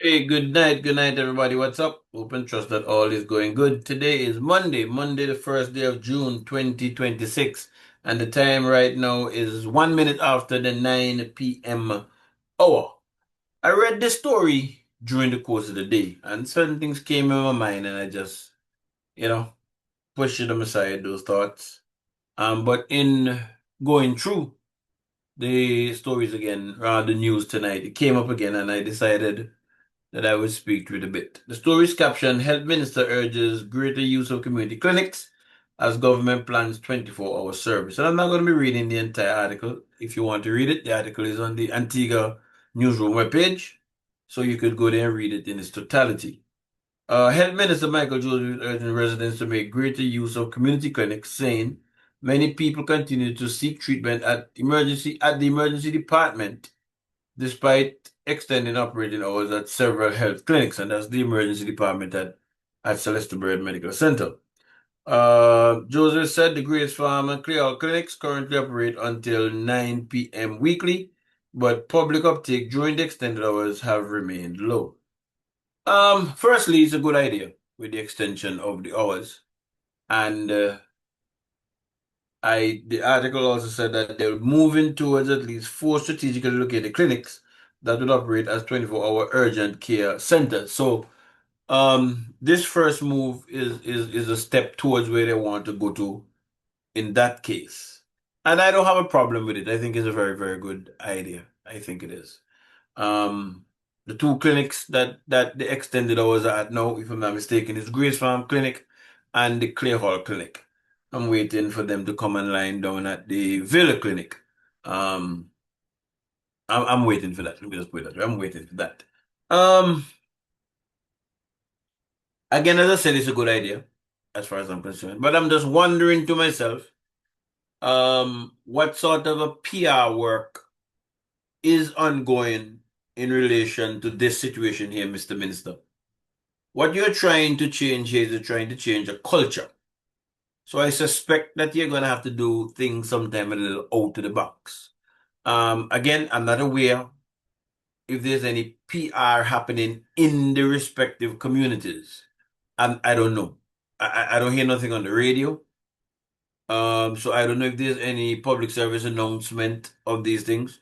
Hey, good night, everybody. What's up? Hope and trust that all is going good. Today is Monday, the first day of June 2026, and the time right now is 1 minute after the 9 p.m. hour. I read the story during the course of the day, and certain things came in my mind, and I just, you know, pushed them aside, those thoughts. But in going through the stories again, the news tonight, it came up again, and I decided that I would speak to it a bit. The story's caption: Health Minister urges greater use of community clinics as government plans 24-hour service. And I'm not going to be reading the entire article. If you want to read it, the article is on the Antigua Newsroom webpage, so you could go there and read it in its totality. Health Minister Michael Joseph is urging residents to make greater use of community clinics, saying many people continue to seek treatment at the emergency department despite extending operating hours at several health clinics, and that's the emergency department at Celeste Bird Medical Center. Joseph said the Grace Farm and Clearhall clinics currently operate until 9 p.m. weekly, but public uptake during the extended hours have remained low. Firstly, it's a good idea with the extension of the hours, and the article also said that they're moving towards at least four strategically located clinics that will operate as 24-hour urgent care centers. So, this first move is a step towards where they want to go to in that case. And I don't have a problem with it. I think it's a very, very good idea. I think it is. Um, the two clinics that the extended hours are at now, if I'm not mistaken, is Grace Farm Clinic and the Clay Hall Clinic. I'm waiting for them to come and line down at the Villa Clinic. Um, I'm waiting for that. Let me just put it that way. I'm waiting for that. Um, Again, as I said, it's a good idea as far as I'm concerned. But I'm just wondering to myself, what sort of a PR work is ongoing in relation to this situation here, Mr. Minister? What you're trying to change here is you're trying to change a culture. So I suspect that you're gonna have to do things sometime a little out of the box. Again, I'm not aware if there's any PR happening in the respective communities. I don't know. I don't hear nothing on the radio. So I don't know if there's any public service announcement of these things.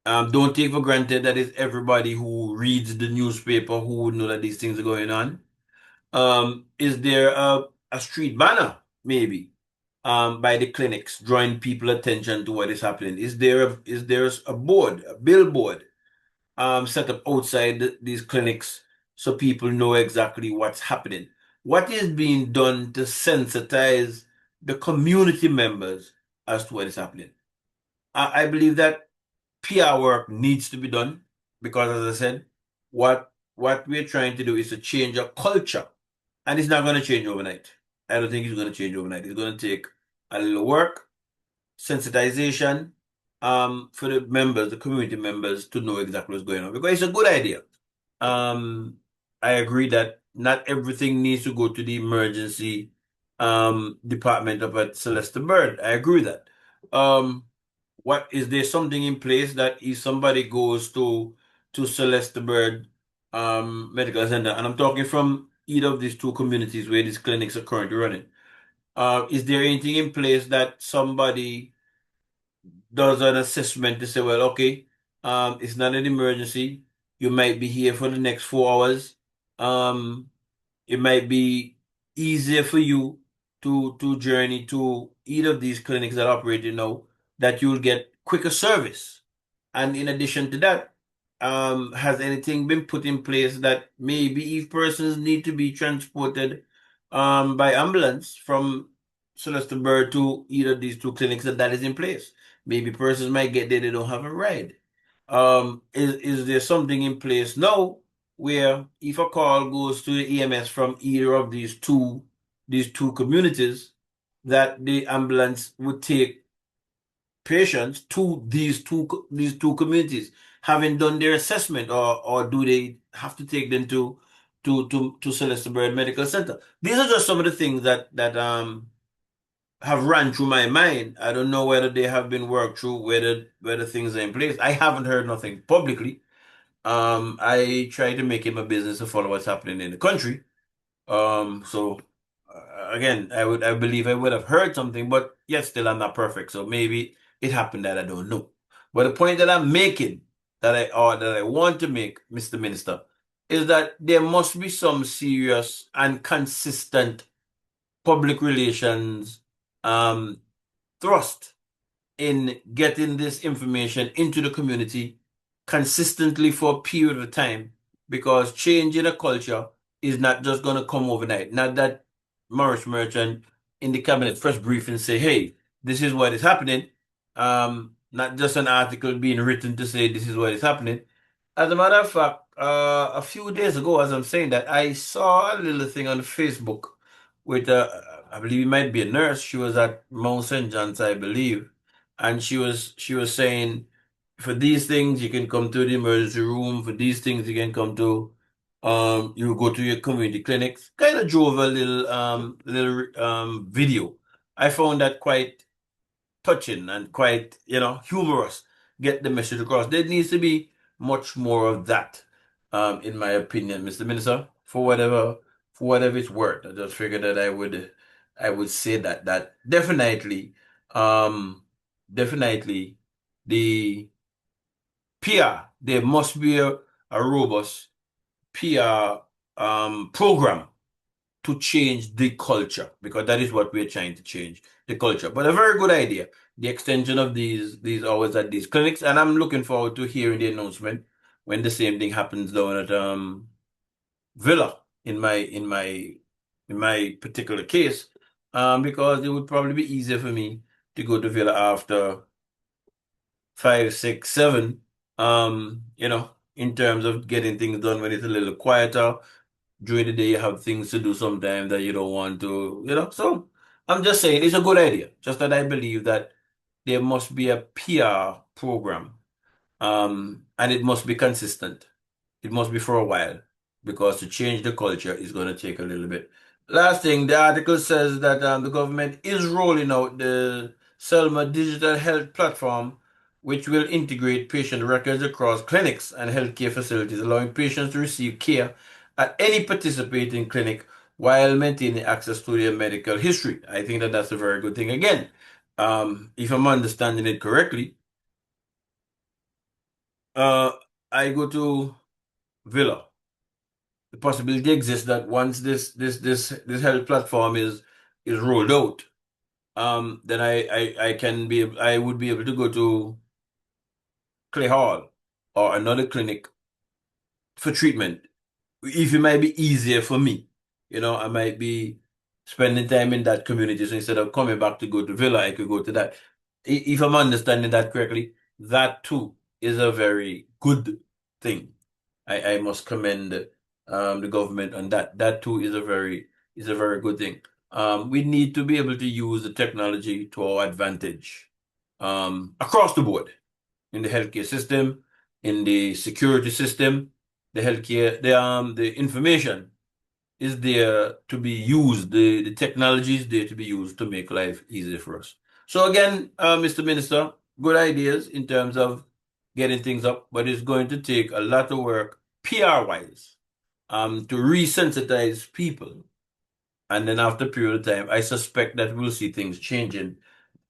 Don't take for granted that it's everybody who reads the newspaper who would know that these things are going on. Is there a street banner, maybe, by the clinics drawing people attention to what is happening? Is there a board, a billboard, set up outside these clinics so people know exactly what's happening? What is being done to sensitize the community members as to what is happening? I believe that PR work needs to be done because, as I said, what we're trying to do is to change a culture, and it's not going to change overnight. I don't think it's going to change overnight. It's going to take a little work, sensitization, for the members, the community members, to know exactly what's going on because it's a good idea. Um, I agree that not everything needs to go to the emergency department up at Celeste Bird. I agree with that. Um, what is there something in place that if somebody goes to Celeste Bird Medical Center, and I'm talking from either of these two communities where these clinics are currently running, is there anything in place that somebody does an assessment to say, well, okay, it's not an emergency. You might be here for the next 4 hours. Um, it might be easier for you to journey to either of these clinics that operate, that you'll get quicker service. And in addition to that, has anything been put in place that maybe if persons need to be transported by ambulance from Celeste Bird to either of these two clinics, that is in place? Maybe persons might get there, they don't have a ride. Is there something in place now where if a call goes to the EMS from either of these two communities, that the ambulance would take patients to these two communities, having done their assessment, or do they have to take them to Celeste Bird Medical Center? These are just some of the things that have run through my mind. I don't know whether they have been worked through, whether things are in place. I haven't heard nothing publicly. I try to make it my business to follow what's happening in the country. So again, I believe I would have heard something, but yet still I'm not perfect. So maybe it happened that I don't know. But the point that I'm making, that I want to make, Mr. Minister, is that there must be some serious and consistent public relations um thrust in getting this information into the community consistently for a period of time, because change in a culture is not just going to come overnight. Not that Morris Merchant in the cabinet first briefing say, hey, this is what is happening. Not just an article being written to say this is what is happening. As a matter of fact, a few days ago, as I'm saying that, I saw a little thing on Facebook with, I believe it might be a nurse. She was at Mount St. John's, I believe, and she was saying, for these things you can come to the emergency room. For these things you can come to, you go to your community clinics. Kind of drove a little video. I found that quite touching and quite, humorous. Get the message across. There needs to be much more of that, in my opinion, Mr. Minister, for whatever it's worth. I just figured that I would say that um, definitely the PR, there must be a robust PR program to change the culture, because that is what we're trying to change, the culture. But a very good idea, the extension of these hours at these clinics, and I'm looking forward to hearing the announcement when the same thing happens down at Villa in my particular case, because it would probably be easier for me to go to Villa after 5, 6, 7, in terms of getting things done when it's a little quieter. During the day, you have things to do sometimes that you don't want to. So I'm just saying it's a good idea. Just that I believe that there must be a PR program, and it must be consistent. It must be for a while, because to change the culture is going to take a little bit. Last thing, the article says that the government is rolling out the Selma digital health platform, which will integrate patient records across clinics and healthcare facilities, allowing patients to receive care at any participating clinic while maintaining access to their medical history. I think that that's a very good thing. Again, if I'm understanding it correctly, uh, I go to Villa. The possibility exists that once this health platform is rolled out, then I would be able to go to Clay Hall or another clinic for treatment. If it might be easier for me, I might be spending time in that community. So instead of coming back to go to Villa, I could go to that. If I'm understanding that correctly, that too is a very good thing. I must commend the government on that. That too is a very good thing. We need to be able to use the technology to our advantage, across the board, in the healthcare system, in the security system, the healthcare, the information is there to be used. The technology is there to be used to make life easier for us. So again, Mr. Minister, good ideas in terms of getting things up, but it's going to take a lot of work, PR wise, to resensitize people. And then after a period of time, I suspect that we'll see things changing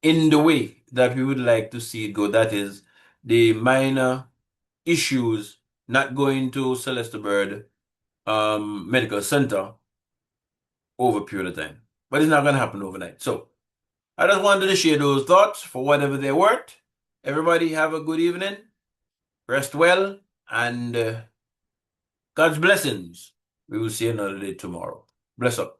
in the way that we would like to see it go. That is, the minor issues not going to Celeste Bird Medical Center over a period of time. But it's not going to happen overnight. So I just wanted to share those thoughts for whatever they're worth. Everybody have a good evening. Rest well, and God's blessings. We will see another day tomorrow. Bless up.